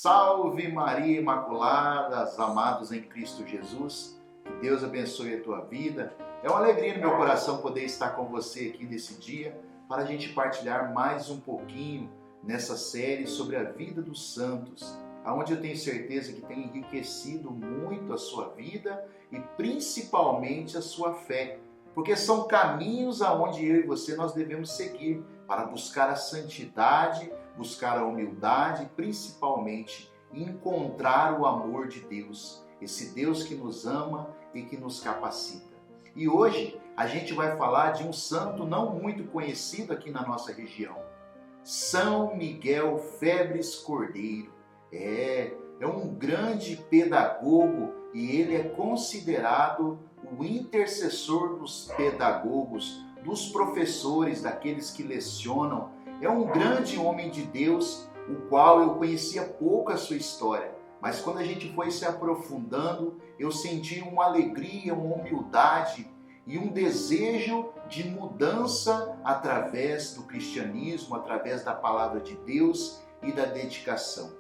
Salve Maria Imaculada, amados em Cristo Jesus. Que Deus abençoe a tua vida. É uma alegria no meu coração poder estar com você aqui nesse dia para a gente partilhar mais um pouquinho nessa série sobre a vida dos santos, onde eu tenho certeza que tem enriquecido muito a sua vida e principalmente a sua fé, porque são caminhos aonde eu e você nós devemos seguir para buscar a santidade, buscar a humildade e principalmente encontrar o amor de Deus, esse Deus que nos ama e que nos capacita. E hoje a gente vai falar de um santo não muito conhecido aqui na nossa região, São Miguel Febres Cordeiro. É um grande pedagogo e ele é considerado o intercessor dos pedagogos, dos professores, daqueles que lecionam. É um grande homem de Deus, o qual eu conhecia pouco a sua história, mas quando a gente foi se aprofundando, eu senti uma alegria, uma humildade e um desejo de mudança através do cristianismo, através da palavra de Deus e da dedicação.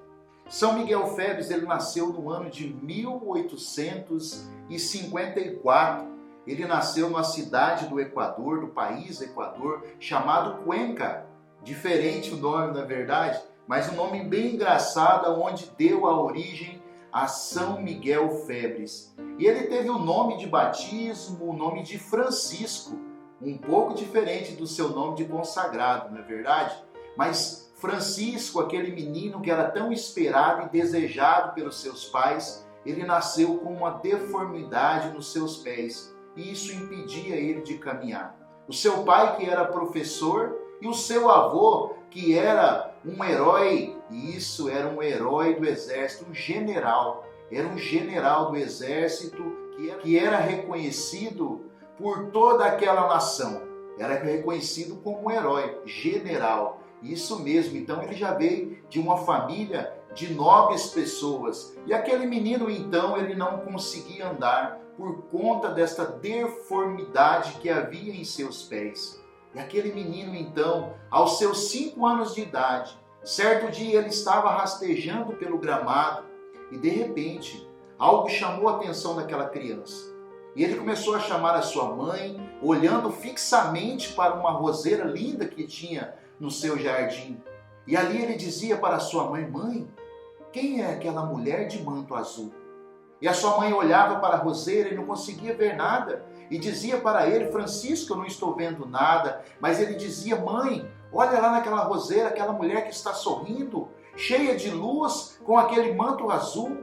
São Miguel Febres, ele nasceu no ano de 1854. Ele nasceu numa cidade do Equador, do país Equador, chamado Cuenca. Diferente o nome, na verdade, mas um nome bem engraçado, onde deu a origem a São Miguel Febres. E ele teve o nome de batismo, o nome de Francisco, um pouco diferente do seu nome de consagrado, não é verdade? Mas Francisco, aquele menino que era tão esperado e desejado pelos seus pais, ele nasceu com uma deformidade nos seus pés e isso impedia ele de caminhar. O seu pai, que era professor, e o seu avô, que era um herói, e isso era um herói do exército, um general. Era um general do exército que era reconhecido por toda aquela nação. Era reconhecido como um herói, general. Isso mesmo, então ele já veio de uma família de nobres pessoas. E aquele menino, então, ele não conseguia andar por conta desta deformidade que havia em seus pés. E aquele menino, então, aos seus 5 anos de idade, certo dia ele estava rastejando pelo gramado e, de repente, algo chamou a atenção daquela criança. E ele começou a chamar a sua mãe, olhando fixamente para uma roseira linda que tinha no seu jardim. E ali ele dizia para a sua mãe: mãe, quem é aquela mulher de manto azul? E a sua mãe olhava para a roseira e não conseguia ver nada. E dizia para ele: Francisco, eu não estou vendo nada. Mas ele dizia: mãe, olha lá naquela roseira, aquela mulher que está sorrindo, cheia de luz, com aquele manto azul.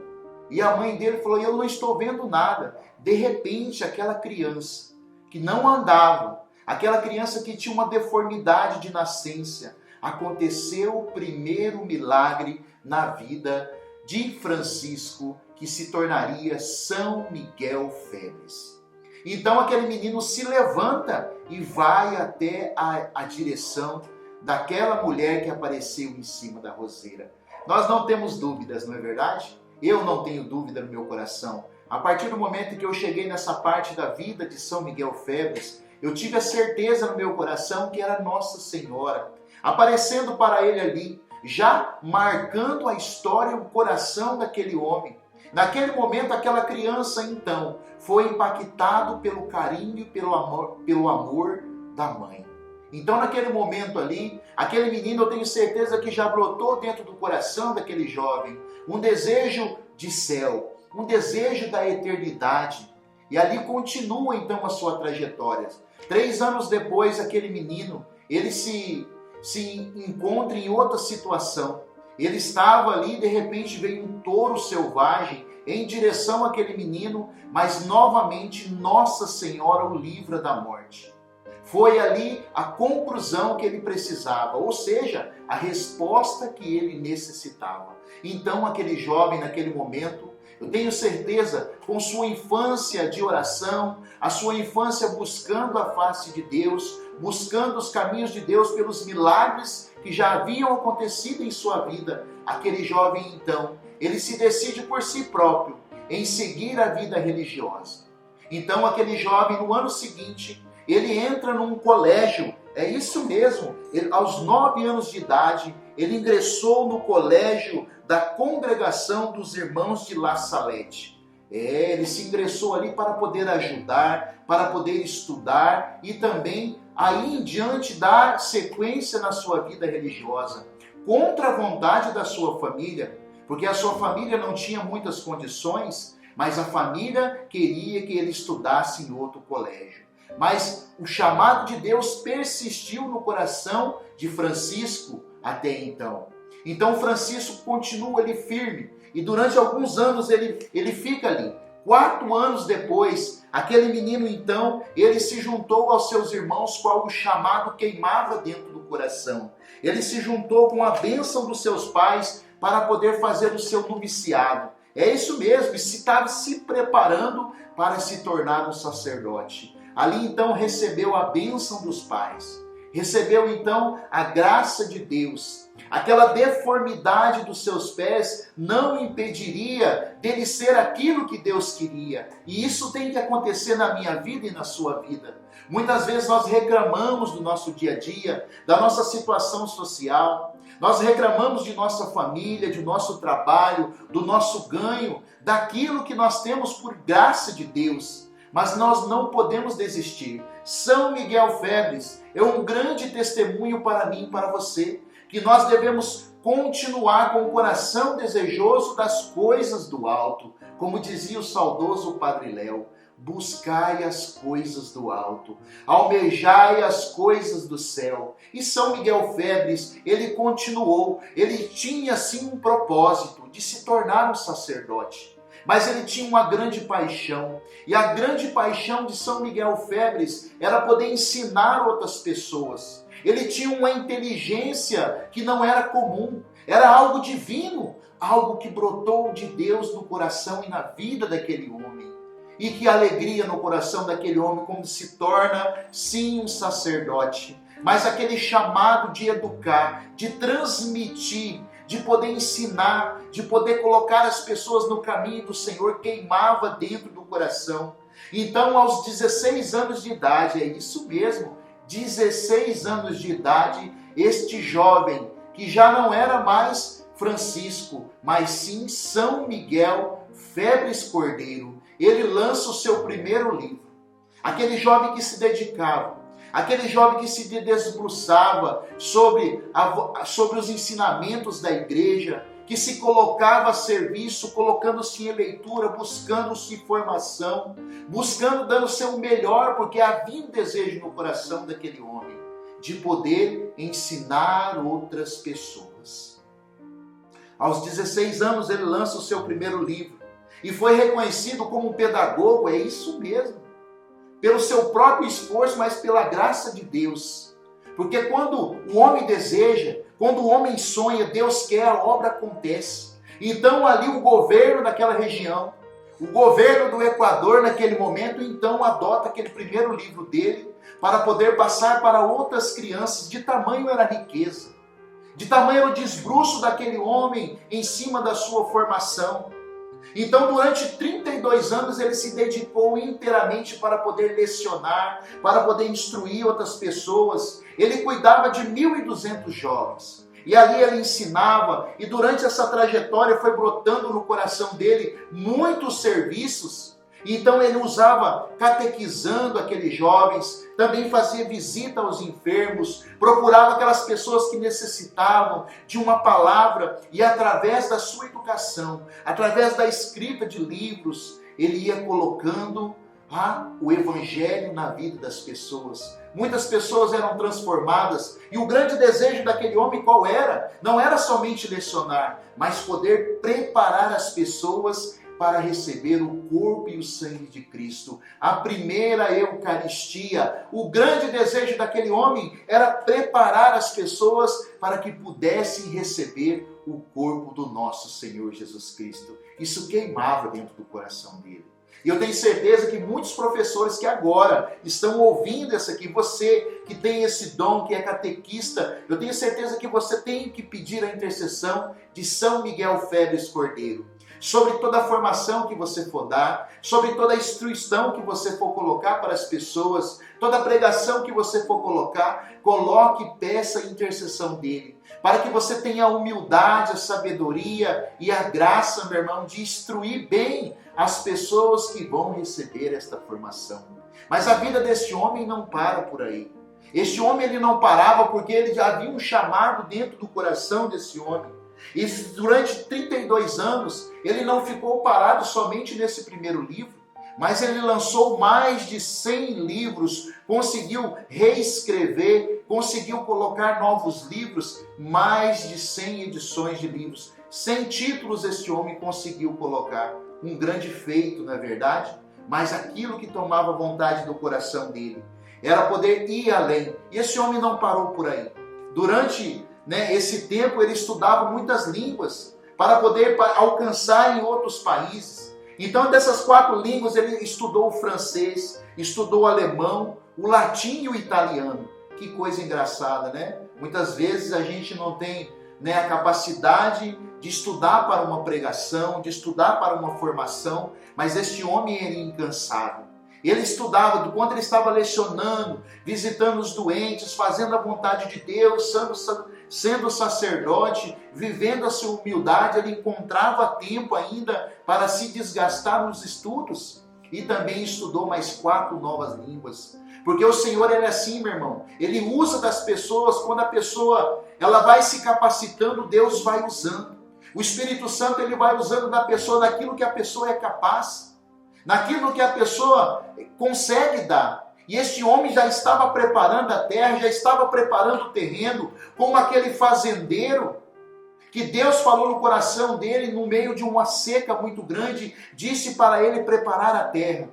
E a mãe dele falou: eu não estou vendo nada. De repente, aquela criança que não andava, aquela criança que tinha uma deformidade de nascença, aconteceu o primeiro milagre na vida de Francisco, que se tornaria São Miguel Febres. Então aquele menino se levanta e vai até a direção daquela mulher que apareceu em cima da roseira. Nós não temos dúvidas, não é verdade? Eu não tenho dúvida no meu coração. A partir do momento que eu cheguei nessa parte da vida de São Miguel Febres, eu tive a certeza no meu coração que era Nossa Senhora, aparecendo para ele ali, já marcando a história, o coração daquele homem. Naquele momento, aquela criança, então, foi impactado pelo carinho e pelo amor da mãe. Então, naquele momento ali, aquele menino, eu tenho certeza que já brotou dentro do coração daquele jovem um desejo de céu, um desejo da eternidade. E ali continua, então, a sua trajetória. 3 anos depois, aquele menino, ele se encontra em outra situação. Ele estava ali e de repente veio um touro selvagem em direção àquele menino, mas novamente Nossa Senhora o livra da morte. Foi ali a conclusão que ele precisava, ou seja, a resposta que ele necessitava. Então aquele jovem naquele momento, eu tenho certeza, com sua infância de oração, a sua infância buscando a face de Deus, buscando os caminhos de Deus pelos milagres que já haviam acontecido em sua vida, aquele jovem então, ele se decide por si próprio em seguir a vida religiosa. Então aquele jovem, no ano seguinte, ele entra num colégio, é isso mesmo, aos 9 anos de idade, ele ingressou no colégio da congregação dos irmãos de La Salette. Ele se ingressou ali para poder ajudar, para poder estudar e também aí em diante dar sequência na sua vida religiosa, contra a vontade da sua família, porque a sua família não tinha muitas condições, mas a família queria que ele estudasse em outro colégio. Mas o chamado de Deus persistiu no coração de Francisco até então. Então Francisco continua ali firme e durante alguns anos ele fica ali. 4 anos depois, aquele menino então, ele se juntou aos seus irmãos com algo chamado queimava dentro do coração. Ele se juntou com a bênção dos seus pais para poder fazer o seu noviciado. É isso mesmo, estava se preparando para se tornar um sacerdote. Ali então recebeu a bênção dos pais, recebeu então a graça de Deus. Aquela deformidade dos seus pés não impediria dele ser aquilo que Deus queria. E isso tem que acontecer na minha vida e na sua vida. Muitas vezes nós reclamamos do nosso dia a dia, da nossa situação social, nós reclamamos de nossa família, de nosso trabalho, do nosso ganho, daquilo que nós temos por graça de Deus. Mas nós não podemos desistir. São Miguel Febres é um grande testemunho para mim e para você, que nós devemos continuar com o coração desejoso das coisas do alto. Como dizia o saudoso Padre Léo, buscai as coisas do alto, almejai as coisas do céu. E São Miguel Febres, ele continuou, ele tinha sim um propósito de se tornar um sacerdote. Mas ele tinha uma grande paixão, e a grande paixão de São Miguel Febres era poder ensinar outras pessoas. Ele tinha uma inteligência que não era comum, era algo divino, algo que brotou de Deus no coração e na vida daquele homem. E que alegria no coração daquele homem quando se torna, sim, um sacerdote. Mas aquele chamado de educar, de transmitir, de poder ensinar, de poder colocar as pessoas no caminho do Senhor, queimava dentro do coração. Então, aos 16 anos de idade, é isso mesmo, 16 anos de idade, este jovem, que já não era mais Francisco, mas sim São Miguel Febres Cordeiro, ele lança o seu primeiro livro. Aquele jovem que se dedicava, aquele jovem que se debruçava sobre os ensinamentos da igreja, que se colocava a serviço, colocando-se em leitura, buscando-se formação, buscando, dando o seu melhor, porque havia um desejo no coração daquele homem de poder ensinar outras pessoas. Aos 16 anos ele lança o seu primeiro livro e foi reconhecido como um pedagogo, é isso mesmo, pelo seu próprio esforço, mas pela graça de Deus. Porque quando o homem deseja, quando o homem sonha, Deus quer, a obra acontece. Então ali o governo daquela região, o governo do Equador naquele momento, então adota aquele primeiro livro dele para poder passar para outras crianças. De tamanho era a riqueza, de tamanho era o desbruço daquele homem em cima da sua formação. Então, durante 32 anos, ele se dedicou inteiramente para poder lecionar, para poder instruir outras pessoas. Ele cuidava de 1.200 jovens. E ali ele ensinava, e durante essa trajetória foi brotando no coração dele muitos serviços. Então ele usava catequizando aqueles jovens, também fazia visita aos enfermos, procurava aquelas pessoas que necessitavam de uma palavra e através da sua educação, através da escrita de livros, ele ia colocando o evangelho na vida das pessoas. Muitas pessoas eram transformadas e o grande desejo daquele homem qual era? Não era somente lecionar, mas poder preparar as pessoas para receber o corpo e o sangue de Cristo, a primeira Eucaristia. O grande desejo daquele homem era preparar as pessoas para que pudessem receber o corpo do nosso Senhor Jesus Cristo. Isso queimava dentro do coração dele. E eu tenho certeza que muitos professores que agora estão ouvindo isso aqui, você que tem esse dom, que é catequista, eu tenho certeza que você tem que pedir a intercessão de São Miguel Febres Cordeiro. sobre toda a formação que você for dar, sobre toda a instrução que você for colocar para as pessoas, toda a pregação que você for colocar, coloque e peça a intercessão dele, para que você tenha a humildade, a sabedoria e a graça, meu irmão, de instruir bem as pessoas que vão receber esta formação. Mas a vida deste homem não para por aí. Este homem ele não parava porque ele já havia um chamado dentro do coração desse homem. E durante 32 anos, ele não ficou parado somente nesse primeiro livro, mas ele lançou mais de 100 livros, conseguiu reescrever, conseguiu colocar novos livros, mais de 100 edições de livros. 100 títulos este homem conseguiu colocar. Um grande feito, não é verdade? Mas aquilo que tomava vontade do coração dele era poder ir além. E esse homem não parou por aí. Durante esse tempo ele estudava muitas línguas para poder alcançar em outros países. Então dessas 4 línguas ele estudou o francês, estudou o alemão, o latim e o italiano. Que coisa engraçada, né? Muitas vezes a gente não tem a capacidade de estudar para uma pregação, de estudar para uma formação, mas este homem era incansável. Ele estudava, enquanto ele estava lecionando, visitando os doentes, fazendo a vontade de Deus, sendo sacerdote, vivendo a sua humildade, ele encontrava tempo ainda para se desgastar nos estudos. E também estudou mais 4 novas línguas. Porque o Senhor, ele é assim, meu irmão. Ele usa das pessoas, quando a pessoa ela vai se capacitando, Deus vai usando. O Espírito Santo ele vai usando da pessoa naquilo que a pessoa é capaz, naquilo que a pessoa consegue dar. E este homem já estava preparando a terra, já estava preparando o terreno, como aquele fazendeiro, que Deus falou no coração dele, no meio de uma seca muito grande, disse para ele preparar a terra.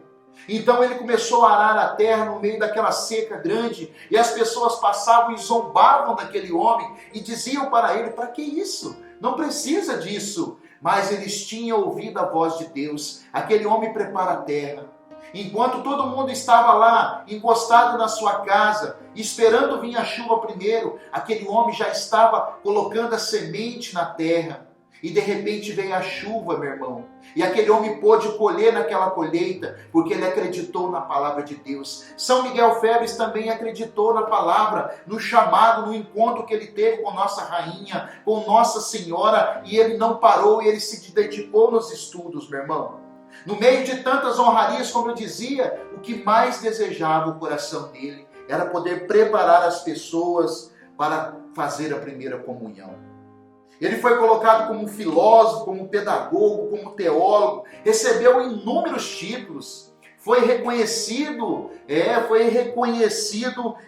Então ele começou a arar a terra no meio daquela seca grande, e as pessoas passavam e zombavam daquele homem, e diziam para ele, para que isso? Não precisa disso. Mas eles tinham ouvido a voz de Deus. Aquele homem prepara a terra. Enquanto todo mundo estava lá, encostado na sua casa, esperando vir a chuva primeiro, aquele homem já estava colocando a semente na terra. E de repente veio a chuva, meu irmão. E aquele homem pôde colher naquela colheita, porque ele acreditou na palavra de Deus. São Miguel Febres também acreditou na palavra, no chamado, no encontro que ele teve com nossa rainha, com Nossa Senhora, e ele não parou, e ele se dedicou nos estudos, meu irmão. No meio de tantas honrarias, como eu dizia, o que mais desejava o coração dele era poder preparar as pessoas para fazer a primeira comunhão. Ele foi colocado como filósofo, como pedagogo, como teólogo, recebeu inúmeros títulos, foi reconhecido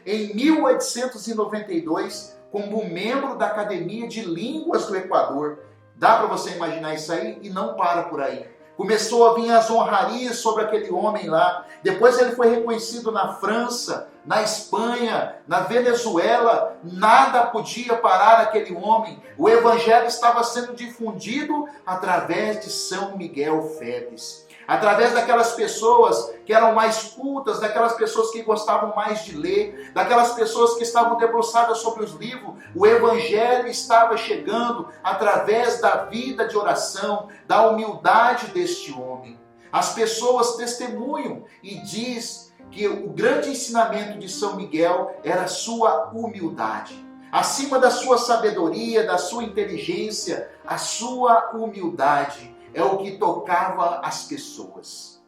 em 1892 como membro da Academia de Línguas do Equador. Dá para você imaginar isso aí? E não para por aí. Começou a vir as honrarias sobre aquele homem lá. Depois ele foi reconhecido na França, na Espanha, na Venezuela. Nada podia parar aquele homem. O evangelho estava sendo difundido através de São Miguel Febres. Através daquelas pessoas que eram mais cultas, daquelas pessoas que gostavam mais de ler, daquelas pessoas que estavam debruçadas sobre os livros, o evangelho estava chegando através da vida de oração, da humildade deste homem. As pessoas testemunham e diz que o grande ensinamento de São Miguel era a sua humildade. Acima da sua sabedoria, da sua inteligência, a sua humildade é o que tocava as pessoas.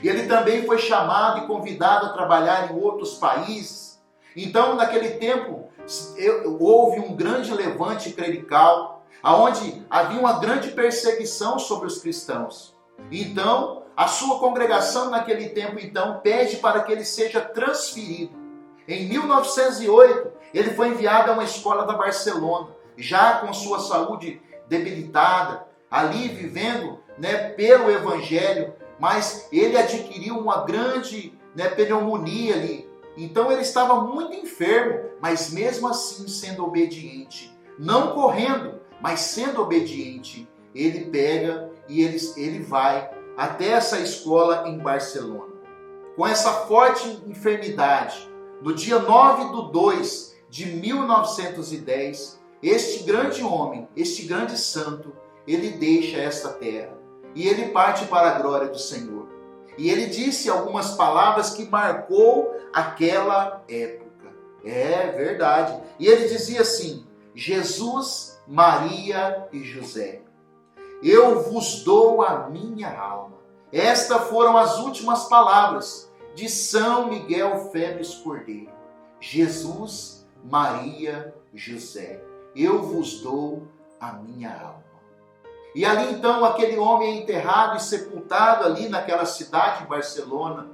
E ele também foi chamado e convidado a trabalhar em outros países. Então, naquele tempo, houve um grande levante clerical, onde havia uma grande perseguição sobre os cristãos. Então, a sua congregação naquele tempo, então, pede para que ele seja transferido. Em 1908, ele foi enviado a uma escola da Barcelona, já com sua saúde debilitada, ali vivendo pelo Evangelho, mas ele adquiriu uma grande pneumonia ali. Então ele estava muito enfermo, mas mesmo assim sendo obediente, não correndo, mas sendo obediente, ele pega e ele vai até essa escola em Barcelona. Com essa forte enfermidade, no dia 9/2/1910, este grande homem, este grande santo, ele deixa esta terra e ele parte para a glória do Senhor. E ele disse algumas palavras que marcou aquela época. É verdade. E ele dizia assim: Jesus, Maria e José, eu vos dou a minha alma. Estas foram as últimas palavras de São Miguel Febres Cordeiro. Jesus, Maria, José, eu vos dou a minha alma. E ali então aquele homem é enterrado e sepultado ali naquela cidade de Barcelona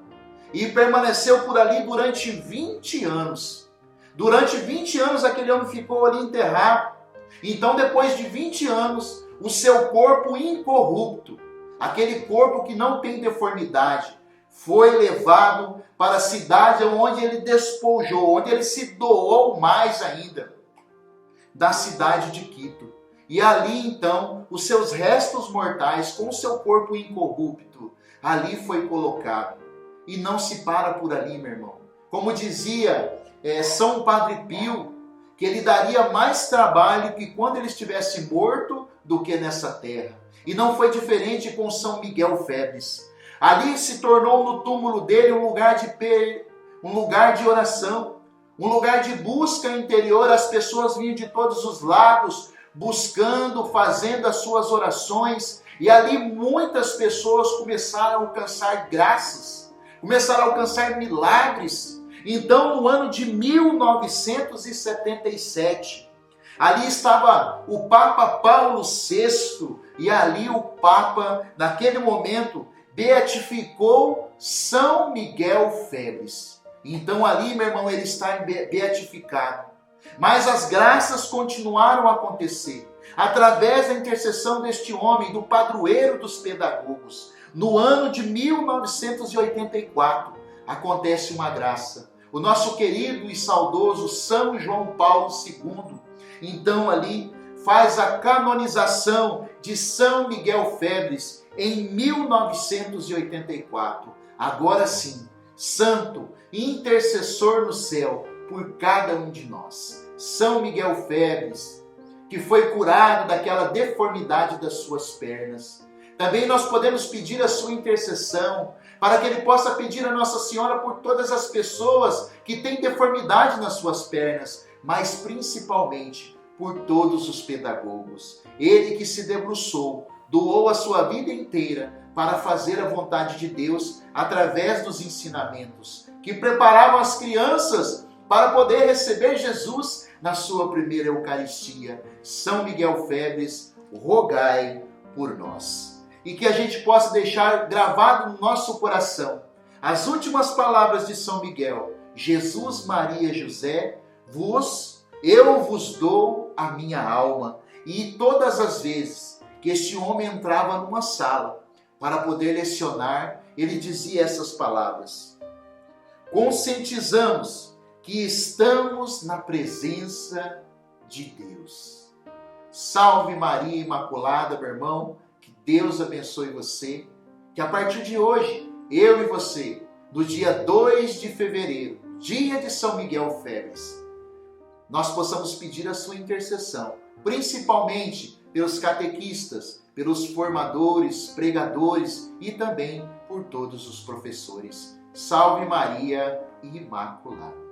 e permaneceu por ali durante 20 anos. Durante 20 anos aquele homem ficou ali enterrado. Então depois de 20 anos, o seu corpo incorrupto, aquele corpo que não tem deformidade, foi levado para a cidade onde ele despojou, onde ele se doou mais ainda, da cidade de Quito. E ali então, os seus restos mortais, com o seu corpo incorrupto, ali foi colocado. E não se para por ali, meu irmão. Como dizia São Padre Pio, que ele daria mais trabalho que quando ele estivesse morto do que nessa terra. E não foi diferente com São Miguel Febres. Ali se tornou no túmulo dele um lugar de oração, um lugar de busca interior. As pessoas vinham de todos os lados, buscando, fazendo as suas orações. E ali muitas pessoas começaram a alcançar graças, começaram a alcançar milagres. Então, no ano de 1977, ali estava o Papa Paulo VI, e ali o Papa, naquele momento, beatificou São Miguel Febres. Então ali, meu irmão, ele está beatificado. Mas as graças continuaram a acontecer. Através da intercessão deste homem, do padroeiro dos pedagogos, no ano de 1984, acontece uma graça. O nosso querido e saudoso São João Paulo II, então ali, faz a canonização de São Miguel Febres em 1984. Agora sim, santo, intercessor no céu por cada um de nós. São Miguel Febres, que foi curado daquela deformidade das suas pernas. Também nós podemos pedir a sua intercessão, para que ele possa pedir a Nossa Senhora por todas as pessoas que têm deformidade nas suas pernas, mas principalmente por todos os pedagogos. Ele que se debruçou, doou a sua vida inteira para fazer a vontade de Deus através dos ensinamentos, que preparavam as crianças para poder receber Jesus na sua primeira Eucaristia. São Miguel Febres, rogai por nós. E que a gente possa deixar gravado no nosso coração as últimas palavras de São Miguel: Jesus, Maria, José, eu vos dou a minha alma. E todas as vezes que este homem entrava numa sala para poder lecionar, ele dizia essas palavras: conscientizamos que estamos na presença de Deus. Salve Maria Imaculada, meu irmão, que Deus abençoe você, que a partir de hoje, eu e você, no dia 2 de fevereiro, dia de São Miguel Febres, nós possamos pedir a sua intercessão, principalmente pelos catequistas, pelos formadores, pregadores e também por todos os professores. Salve Maria Imaculada.